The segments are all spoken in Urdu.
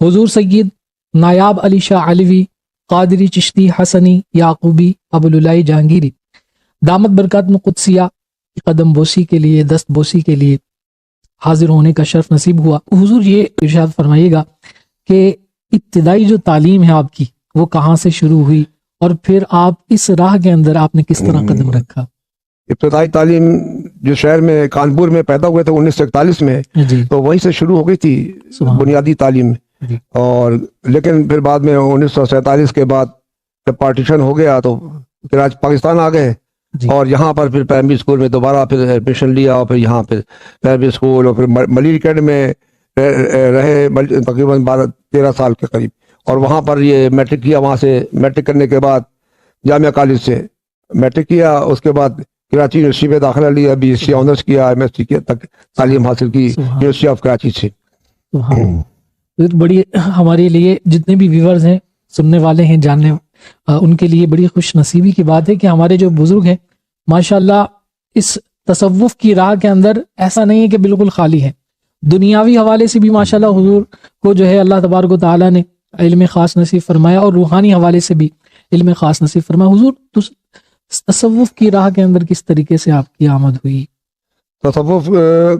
حضور سید نایاب علی شاہ علوی قادری چشتی حسنی یعقوبی ابوالعلائی جہانگیری دامت برکاتہم قدسیہ قدم بوسی کے لیے دست بوسی کے لیے حاضر ہونے کا شرف نصیب ہوا. حضور یہ ارشاد فرمائیے گا کہ ابتدائی جو تعلیم ہے آپ کی وہ کہاں سے شروع ہوئی اور پھر آپ اس راہ کے اندر آپ نے کس طرح قدم رکھا؟ ابتدائی تعلیم جو شہر میں کانپور میں پیدا ہوئے تھے 1941 میں جی تو وہیں سے شروع ہو گئی تھی بنیادی تعلیم. جی. اور لیکن پھر بعد میں 1947 کے بعد جب پارٹیشن ہو گیا تو کراچی پاکستان آ گئے جی. اور یہاں پر پھر پرائمری اسکول میں دوبارہ پھر ایڈمیشن لیا اور پھر یہاں پھر پرائمری اسکول اور پھر ملیل اکیڈمی میں رہے تقریباً 12-13 سال کے قریب. اور وہاں پر یہ میٹرک کیا. وہاں سے میٹرک کرنے کے بعد جامعہ کالج سے میٹرک کیا. اس کے بعد کراچی یونیورسٹی میں داخلہ لیا, بی ایس سی آنرس کیا, ایم ایس سی کیا, تک تعلیم حاصل کی یونیورسٹی آف کراچی سے. بڑی ہمارے لیے جتنے بھی ویورز ہیں, سننے والے ہیں, جاننے ان کے لیے بڑی خوش نصیبی کی بات ہے کہ ہمارے جو بزرگ ہیں ماشاءاللہ اس تصوف کی راہ کے اندر ایسا نہیں ہے کہ بالکل خالی ہے. دنیاوی حوالے سے بھی ماشاءاللہ حضور کو جو ہے اللہ تبارک و تعالیٰ نے علم خاص نصیب فرمایا اور روحانی حوالے سے بھی علم خاص نصیب فرمایا. حضور تصوف کی راہ کے اندر کس طریقے سے آپ کی آمد ہوئی؟ تصوف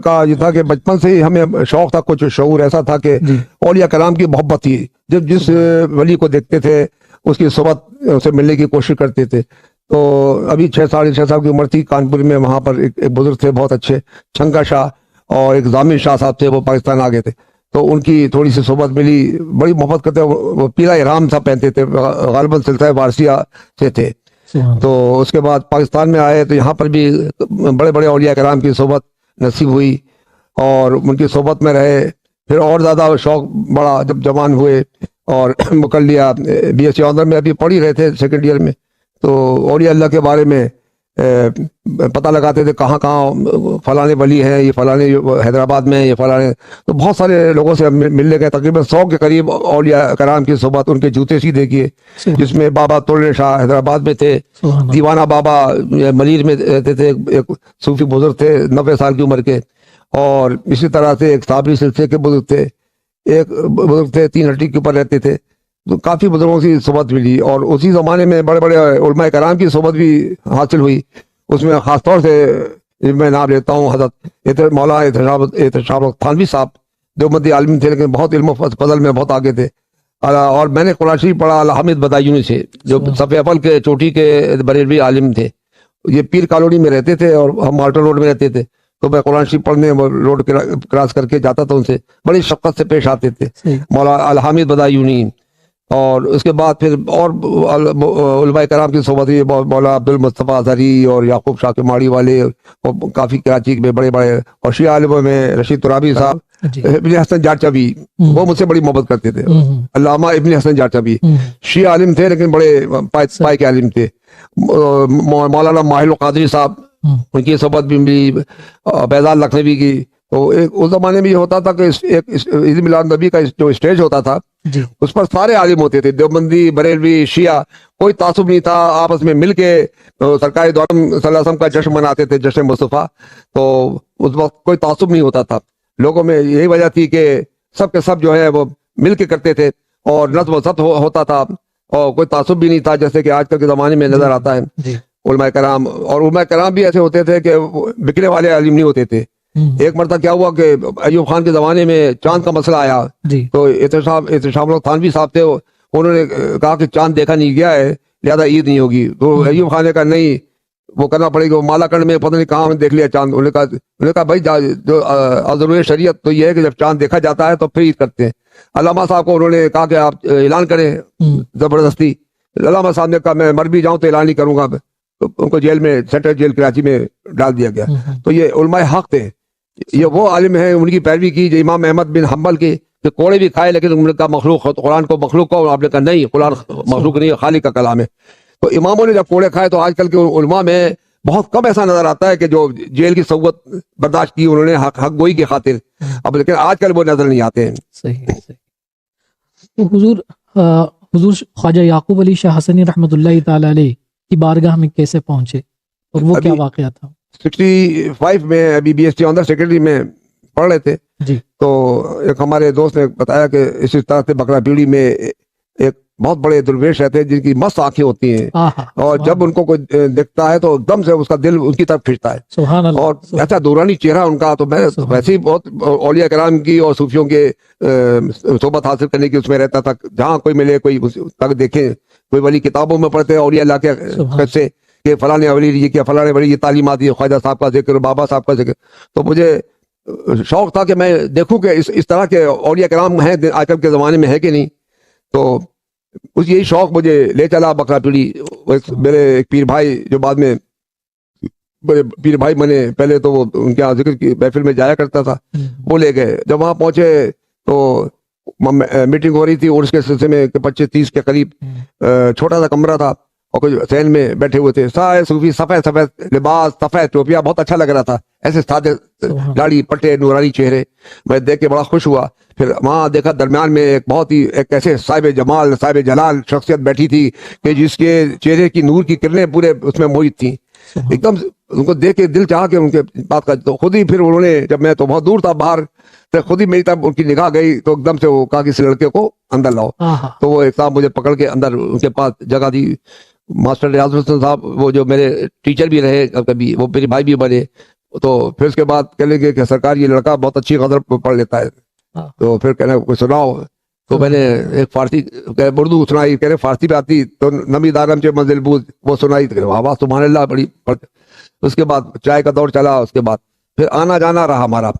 کا یہ تھا کہ بچپن سے ہی ہمیں شوق تھا, کچھ شعور ایسا تھا کہ اولیاء کرام کی محبت تھی. جب جس ولی کو دیکھتے تھے اس کی صحبت سے ملنے کی کوشش کرتے تھے. تو ابھی 6 سال کی عمر تھی. کانپور میں وہاں پر ایک بزرگ تھے بہت اچھے, چھنکا شاہ, اور ایک ضامن شاہ صاحب تھے, وہ پاکستان آ گئے تھے. تو ان کی تھوڑی سی صحبت ملی, بڑی محبت کرتے. وہ پیلا احرام سا پہنتے تھے, غالباً سلسلہ وارثیہ سے تھے. تو اس کے بعد پاکستان میں آئے تو یہاں پر بھی بڑے بڑے اولیاء کرام کی صحبت نصیب ہوئی اور ان کی صحبت میں رہے. پھر اور زیادہ شوق بڑا جب جوان ہوئے اور کر لیا. بی ایس سی آنر میں ابھی پڑھ ہی رہے تھے سیکنڈ ایئر میں. تو اولیاء اللہ کے بارے میں پتہ لگاتے تھے کہاں کہاں فلانے ولی ہیں, یہ فلانے حیدرآباد میں, یہ فلانے. تو بہت سارے لوگوں سے ملنے گئے, تقریباً 100 کے قریب اولیاء کرام کی صحبت. ان کے جوتے سی دیکھیے, جس میں بابا تولنے شاہ حیدرآباد میں تھے, دیوانہ بابا ملیر میں رہتے تھے, ایک صوفی بزرگ تھے 90 سال کی عمر کے. اور اسی طرح سے ایک صابری سلسلے کے بزرگ تھے, ایک بزرگ تھے 3 ہٹی کے اوپر رہتے تھے. تو کافی بزرگوں کی صحبت ملی اور اسی زمانے میں بڑے بڑے علماء کرام کی صحبت بھی حاصل ہوئی. اس میں خاص طور سے میں نام لیتا ہوں حضرت مولا احتشام تھانوی صاحب, دیوبندی عالم تھے لیکن بہت علم و فضل میں بہت آگے تھے. اور میں نے قرآن شریف پڑھا حامد بدایونی سے, جو صف اول کے چوٹی کے بریلوی عالم تھے. یہ پیر کالونی میں رہتے تھے اور ہم مالٹن روڈ میں رہتے تھے. تو میں قرآن شریف پڑھنے روڈ کراس کر کے جاتا تھا, ان سے بڑی شفقت سے پیش آتے تھے مولا الحامد بدایونی. اور اس کے بعد پھر اور علماء کرام کی صحبت ہوئی, مولا عبد المصطفیٰ زری اور یعقوب شاہ کے ماڑی والے, اور کافی کراچی میں بڑے بڑے. اور شیعہ عالموں میں رشید ترابی صاحب, ابن حسن جارچبی, وہ مجھ سے بڑی محبت کرتے تھے. علامہ ابن حسن جارچبی شیعہ عالم تھے لیکن بڑے پائے کے عالم تھے. مولانا ماہل قادری صاحب, ان کی صحبت بھی ملی. بیضان لکھنوی کی. تو اس زمانے میں یہ ہوتا تھا کہ عید میلاد نبی کا جو اسٹیج ہوتا تھا اس پر سارے عالم ہوتے تھے, دیوبندی, بریلوی, شیعہ, کوئی تعصب نہیں تھا. آپس میں مل کے سرکار دو عالم صلی اللہ علیہ وسلم کا جشن مناتے تھے, جشن مصطفیٰ. تو اس وقت کوئی تعصب نہیں ہوتا تھا لوگوں میں. یہی وجہ تھی کہ سب کے سب جو ہے وہ مل کے کرتے تھے اور نظم و ضبط ہوتا تھا اور کوئی تعصب بھی نہیں تھا جیسے کہ آج کل کے زمانے میں نظر آتا ہے. علماء کرام, اور علماء کرام بھی ایسے ہوتے تھے کہ بکنے والے عالم نہیں ہوتے تھے. ایک مرتبہ کیا ہوا کہ ایوب خان کے زمانے میں چاند کا مسئلہ آیا. تو احتشام تھانوی صاحب تھے, انہوں نے کہا کہ چاند دیکھا نہیں گیا ہے لہذا عید نہیں ہوگی. تو ایوب خان نے کہا نہیں, وہ کرنا پڑے گا. مالا کنڈ میں پتہ نہیں کہاں ہم نے دیکھ لیا چاند. انہوں نے کہا بھائی جو ضروری شریعت تو یہ ہے کہ جب چاند دیکھا جاتا ہے تو پھر عید کرتے ہیں. علامہ صاحب کو انہوں نے کہا کہ آپ اعلان کریں زبردستی. علامہ صاحب نے کہا میں مر بھی جاؤں تو اعلان نہیں کروں گا. تو ان کو جیل میں, سینٹرل جیل کراچی میں ڈال دیا گیا. تو یہ علماء حق تھے, یہ وہ عالم ہیں, ان کی پیروی کی جو امام احمد بن حنبل کے, کہ کوڑے بھی کھائے لیکن انہوں نے کہا مخلوق, قرآن کو مخلوق کو, آپ نے کہا نہیں قرآن مخلوق نہیں, خالق کا کلام ہے. تو اماموں نے جب کوڑے کھائے تو آج کل کے علماء میں بہت کم ایسا نظر آتا ہے کہ جو جیل کی صحبت برداشت کی انہوں نے حق گوئی کی خاطر. اب لیکن آج کل وہ نظر نہیں آتے ہیں. صحیح. تو حضور خواجہ یعقوب علی شاہ حسنی رحمۃ اللہ تعالی علیہ کی بارگاہ میں کیسے پہنچے اور وہ کیا واقعہ تھا؟ 65 میں ابھی B S T owner secretary میں پڑھ رہے تھے جی تو ایک ہمارے دوست نے بتایا کہ اسی طرح سے بکرا پیڑی میں ایک بہت بڑے درویش رہتے ہیں جن کی مست آنکھیں ہوتی ہیں آہا اور جب ان کو کوئی دیکھتا ہے تو ایک دم سے اس کا دل ان کی طرف کھنچتا ہے سبحان اللہ اور ایسا دورانی چہرہ ان کا. تو میں ویسے ہی بہت اولیاء کرام کی اور صوفیوں کے صحبت حاصل کرنے کی اس میں رہتا تھا. جہاں کوئی ملے کوئی تک دیکھیں, کوئی ولی کتابوں میں پڑھتے ہیں اولیاء اللہ کے قصے کہ فلاں نے ولی یہ کیا, فلاں نے ولی یہ تعلیمات دی, خواجہ صاحب کا ذکر, بابا صاحب کا ذکر. تو مجھے شوق تھا کہ میں دیکھوں کہ اس طرح کے اولیاء کرام ہیں آج کل کے زمانے میں ہے کہ نہیں. تو اس یہی شوق مجھے لے چلا بکرا پیڑی. میرے ایک پیر بھائی جو بعد میں بڑے پیر بھائی بنے, پہلے تو وہ ان کے ذکر کی محفل میں جایا کرتا تھا, وہ لے گئے. جب وہاں پہنچے تو میٹنگ ہو رہی تھی اور اس کے سلسلے میں 25-30 کے قریب چھوٹا سا کمرہ تھا اور کچھ سین میں بیٹھے ہوئے تھے سارے صوفی, سفید سفید لباس, سفید ٹوپیاں, بہت اچھا لگ رہا تھا, ایسے سادے داڑھی پٹے نورانی چہرے. میں دیکھ کے بڑا خوش ہوا. پھر وہاں دیکھا درمیان میں ایک بہت ہی ایک ایسے صاحب جمال صاحب جلال شخصیت بیٹھی تھی کہ جس کے چہرے کی نور کی کرنیں پورے اس میں موجود تھیں. ایک دم ان کو دیکھ کے دل چاہا کہ ان کے بات کا. تو خود ہی پھر انہوں نے, جب میں تو بہت دور تھا باہر, تو خود ہی میری طرف ان کی نگاہ گئی تو ایک دم سے وہ کہا کہ اس لڑکے کو اندر لاؤ. تو وہ ایک صاحب مجھے پکڑ کے اندر ان کے پاس جگہ دی. ماسٹر ریاض الحسن صاحب وہ جو میرے ٹیچر بھی رہے کبھی, وہ میرے بھائی بھی بنے. تو پھر اس کے بعد کہنے لگے کہ سرکار یہ لڑکا بہت اچھی غزل پڑھ لیتا ہے. تو پھر کہنا کوئی سناؤ. تو میں نے ایک فارسی اردو سنائی, کہہ رہے فارسی پہ آتی تو نمی دارم چے منزل بود وہ سنائی. آواز سبحان اللہ بڑی. اس کے بعد چائے کا دور چلا. اس کے بعد پھر آنا جانا رہا ہمارا.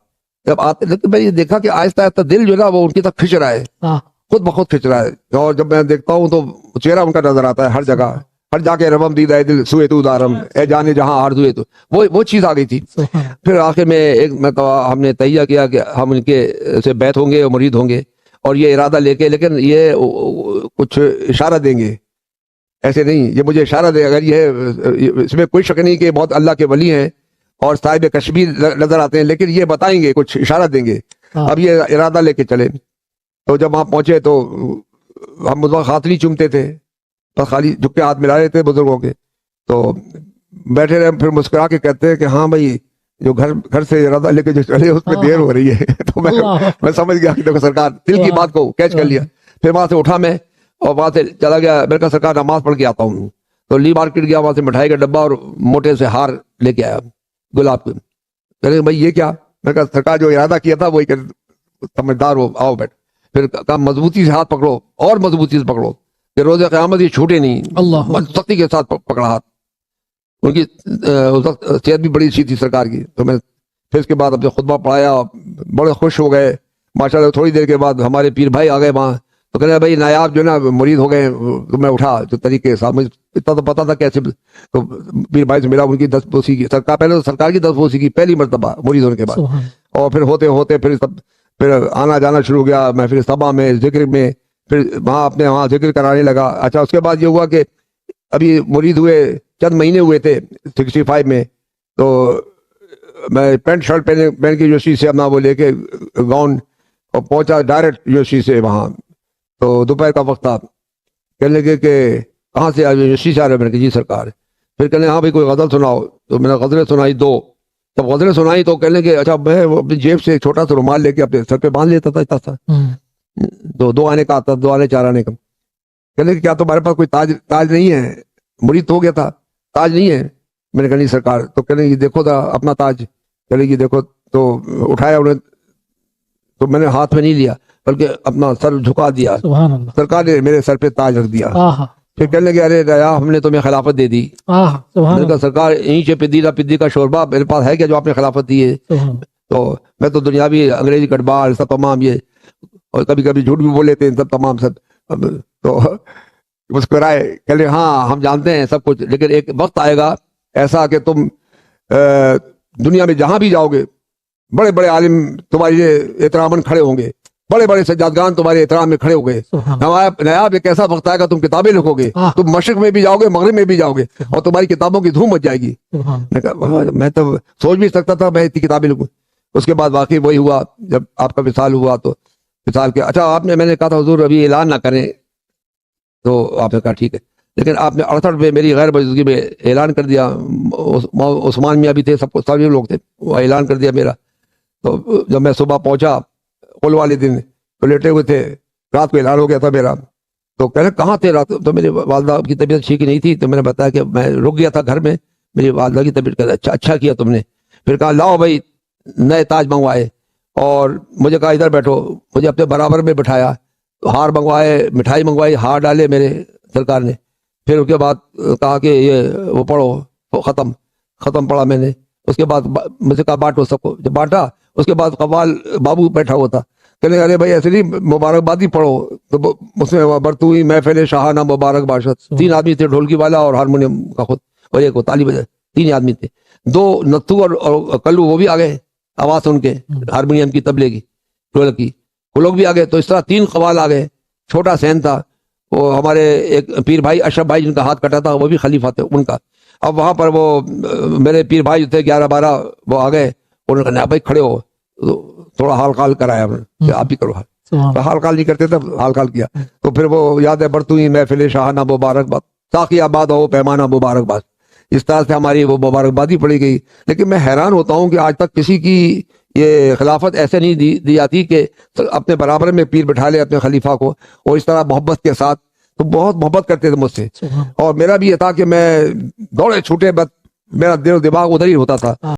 جب آتے لیکن میں یہ دیکھا کہ آہستہ آہستہ دل جو نا وہ ان کی طرف کھنچ رہا ہے, خود بخود کھنچ رہا ہے. اور جب میں دیکھتا ہوں تو چہرہ ان کا نظر آتا ہے ہر جگہ, ہر جا کے ربم دید ہے دل سوئے تو دارم اے جانے جہاں ہار دوئے تو وہ چیز آ گئی تھی. پھر آخر میں ایک ہم نے تہیہ کیا کہ ہم ان کے سے بیعت ہوں گے اور مرید ہوں گے, اور یہ ارادہ لے کے, لیکن یہ کچھ اشارہ دیں گے, ایسے نہیں یہ مجھے اشارہ دے. اگر یہ اس میں کوئی شک نہیں کہ بہت اللہ کے ولی ہیں اور صاحب کشمیر نظر آتے ہیں, لیکن یہ بتائیں گے, کچھ اشارہ دیں گے. اب یہ ارادہ لے کے چلے. تو جب وہاں پہنچے تو ہم اس وقت ہاتھ نہیں چومتے تھے, بس خالی جھک کے ہاتھ ملا رہے تھے بزرگوں کے. تو بیٹھے رہے, پھر مسکرا کے کہتے ہیں کہ ہاں بھائی جو گھر سے ارادہ لے کے جو چلے اس میں دیر ہو رہی ہے. تو میں سمجھ گیا کہ دیکھو سرکار دل کی بات کو کیچ کر لیا. پھر وہاں سے اٹھا میں اور وہاں سے چلا گیا. میں نے کہا سرکار نماز پڑھ کے آتا ہوں. تو لی مارکیٹ گیا, وہاں سے مٹھائی کا ڈبہ اور موٹے سے ہار لے کے آیا گلاب کے. کہہ رہے بھائی یہ کیا؟ میں نے کہا سرکار جو ارادہ کیا تھا وہی سمجھدار ہو, آؤ بیٹھ. پھر کہا مضبوطی سے ہاتھ پکڑو اور مضبوطی سے پکڑو کہ روز قیامت یہ چھوٹے نہیں. سختی کے ساتھ پکڑا ہاتھ. ان کی صحت بھی بڑی اچھی تھی سرکار کی. تو میں پھر اس کے بعد اپنے خطبہ پڑھایا, بڑے خوش ہو گئے ماشاءاللہ. تھوڑی دیر کے بعد ہمارے پیر بھائی آ گئے وہاں. تو کہنے بھائی نایاب جو نا مرید ہو گئے. تو میں اٹھا جو طریقے کے ساتھ, مجھے اتنا تو پتا تھا کیسے. تو پیر بھائی سے ملا, ان کی دستبوسی کی سرکار, پہلے تو سرکار کی دستبوسی کی پہلی مرتبہ مرید ہونے کے بعد. اور پھر ہوتے ہوتے پھر آنا جانا شروع ہو گیا محفل صبا میں, ذکر میں. پھر وہاں ذکر کرانے لگا. اچھا اس کے بعد یہ ہوا کہ ابھی مرید ہوئے چند مہینے ہوئے تھے 65 میں. تو میں پینٹ شرٹ پہن کے یونیورسٹی سے اپنا وہ لے کے گاؤن اور پہنچا ڈائریکٹ یونیورسٹی سے وہاں. تو دوپہر کا وقت تھا. کہنے لگے کہ کہاں سے یونیورسٹی سے آ رہے؟ میں نے کہا جی سرکار. پھر کہنے ہاں بھائی کوئی غزل سناؤ. تو میں نے غزلیں سنائی 2. جب غزلیں سنائی تو کہنے لگے اچھا میں اپنی جیب سے چھوٹا سا رومال لے کے اپنے سر پہ باندھ لیتا تھا اتنا سا, 2 آنے کا آتا, 2 آنے 4 آنے کا. کہنے لگے کیا تمہارے پاس کوئی تاج نہیں ہے؟ مرید تو ہو گیا تھا, تاج نہیں ہے. میں نے کہا نہیں سرکار. تو کہنے یہ دیکھو تھا اپنا تاج. کہنے یہ دیکھو. تو اٹھایا انہیں, تو میں نے ہاتھ میں نہیں لیا بلکہ اپنا سر جھکا دیا. سرکار نے میرے سر پہ تاج رکھ دیا. پھر کہنے لگے ارے نیا ہم نے تمہیں خلافت دے دی. میں نے کہا سرکار یہیں سے پدی کا شوربہ میرے پاس ہے کیا جو آپ نے خلافت دی ہے؟ تو میں تو دنیاوی انگریزی کٹبال سب تمام یہ, اور کبھی کبھی جھوٹ بھی بول لیتے ہیں سب تمام سب. تو مسکرائے, کہہ لے ہاں ہم جانتے ہیں سب کچھ, لیکن ایک وقت آئے گا ایسا کہ تم دنیا میں جہاں بھی جاؤ گے بڑے بڑے عالم تمہارے احترام کھڑے ہوں گے, بڑے بڑے سجادگان تمہارے احترام میں کھڑے ہو گئے. نایاب ایک ایسا وقت آئے گا تم کتابیں لکھو گے, تم مشرق میں بھی جاؤ گے مغرب میں بھی جاؤ گے اور تمہاری کتابوں کی دھوم مچ جائے گی. میں تو سوچ بھی سکتا تھا میں اتنی کتابیں لکھوں. اس کے بعد واقعی وہی ہوا جب آپ کا وصال ہوا. تو وصال کے اچھا آپ نے, میں نے کہا تھا حضور ابھی اعلان نہ کریں. تو آپ نے کہا ٹھیک ہے, لیکن آپ نے 68 میں میری غیر موجودگی میں اعلان کر دیا. عثمان میاں بھی تھے, سب سارے لوگ تھے, وہ اعلان کر دیا میرا تو جب میں صبح پہنچا قل والے دن تو لیٹے ہوئے تھے, رات کو اعلان ہو گیا تھا میرا. تو کہہ رہے کہاں تھے رات, تو میری والدہ کی طبیعت ٹھیک نہیں تھی, تو میں نے بتایا کہ میں رک گیا تھا گھر میں, میری والدہ کی طبیعت کہا اچھا کیا تم نے. پھر کہا لاؤ بھائی نئے تاج منگوائے اور مجھے کہا ادھر بیٹھو, مجھے اپنے برابر میں بٹھایا, ہار منگوائے, مٹھائی منگوائی, ہار ڈالے میرے سرکار نے. پھر اس کے بعد کہا کہ یہ وہ پڑھو, ختم پڑھا میں نے. اس کے بعد مجھے کہا بانٹو سب کو, جب بانٹا اس کے بعد قوال بابو بیٹھا ہوا تھا, کہنے ارے بھائی ایسے نہیں مبارکباد ہی پڑھو. تو اس میں برتوئی محفل شاہانہ مبارک باشد, 3 آدمی تھے, ڈھولکی والا اور ہارمونیم کا خود اور ایک تالی بجا, 3 آدمی تھے. 2 نتھو اور کلو وہ بھی آ گئے آواز سن کے, ہارمونیم کی, تبلے کی, ڈھولک کی, وہ لوگ بھی آ گئے. تو اس طرح 3 قوال آ گئے. چھوٹا سین تھا, وہ ہمارے ایک پیر بھائی اشرف بھائی جن کا ہاتھ کٹا تھا, وہ بھی خلیفہ تھے ان کا. اب وہاں پر وہ میرے پیر بھائی جو تھے 11-12 وہ آ گئے, انہوں نے کہا بھائی کھڑے ہو, تھوڑا حال کال کرایا کہ آپ ہی کرو. حال کال نہیں کرتے تھے, حال کال کیا. تو پھر وہ یاد ہے برتوئی محفل شاہانہ مبارک باد, ساقی آباد ہو پیمانہ مبارک باد, اس طرح سے ہماری وہ مبارکبادی پڑی گئی. لیکن میں حیران ہوتا ہوں کہ آج تک کسی کی یہ خلافت ایسے نہیں دی جاتی کہ اپنے برابر میں پیر بٹھا لے اپنے خلیفہ کو, اور اس طرح محبت کے ساتھ. تو بہت محبت کرتے تھے مجھ سے, اور میرا بھی یہ تھا کہ میں دوڑے چھوٹے بس میرا دل و دماغ ادھر ہی ہوتا تھا.